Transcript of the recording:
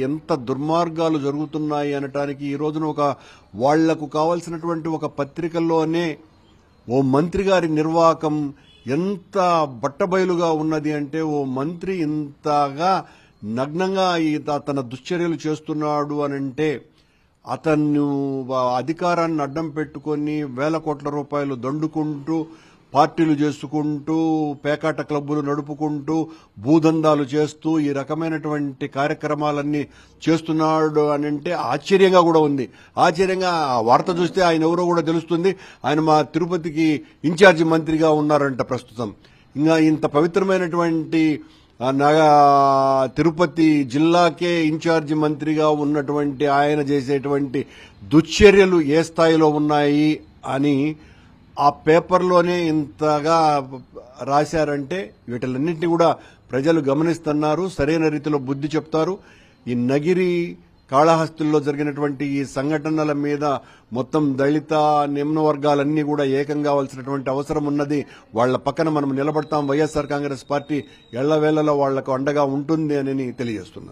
ఎంత దుర్మార్గాలు జరుగుతున్నాయి అనటానికి ఈ రోజున వాళ్లకు కావాల్సినటువంటి ఒక పత్రికల్లోనే ఓ మంత్రి గారి నిర్వాకం ఎంత బట్టబయలుగా ఉన్నది అంటే ఓ మంత్రి ఇంతగా నగ్నంగా తన దుశ్చర్యలు చేస్తున్నాడు అనంటే అతను అధికారాన్ని అడ్డం పెట్టుకొని వేల కోట్ల రూపాయలు దండుకుంటూ పార్టీలు చేసుకుంటూ పేకాట క్లబ్బులు నడుపుకుంటూ భూదందాలు చేస్తూ ఈ రకమైనటువంటి కార్యక్రమాలన్నీ చేస్తున్నాడు అని అంటే ఆశ్చర్యంగా కూడా ఉంది. ఆశ్చర్యంగా ఆ వార్త చూస్తే ఆయన ఎవరో కూడా తెలుస్తుంది. ఆయన మా తిరుపతికి ఇన్ఛార్జి మంత్రిగా ఉన్నారంట ప్రస్తుతం. ఇంకా ఇంత పవిత్రమైనటువంటి తిరుపతి జిల్లాకే ఇన్ఛార్జి మంత్రిగా ఉన్నటువంటి ఆయన చేసేటువంటి దుశ్చర్యలు ఏ స్థాయిలో ఉన్నాయి అని ఆ పేపర్లోనే ఇంతగా రాశారంటే వీటిలన్నింటినీ కూడా ప్రజలు గమనిస్తున్నారు, సరైన రీతిలో బుద్ధి చెప్తారు. ఈ నగిరి కాళహస్తిలో జరిగినటువంటి ఈ సంఘటనల మీద మొత్తం దళిత నిమ్న వర్గాలన్నీ కూడా ఏకం కావాల్సినటువంటి అవసరం ఉన్నది. వాళ్ల పక్కన మనం నిలబడతాం. వైఎస్ఆర్ కాంగ్రెస్ పార్టీ ఎళ్లవేళ్లలో వాళ్లకు అండగా ఉంటుంది అని తెలియజేస్తున్నాం.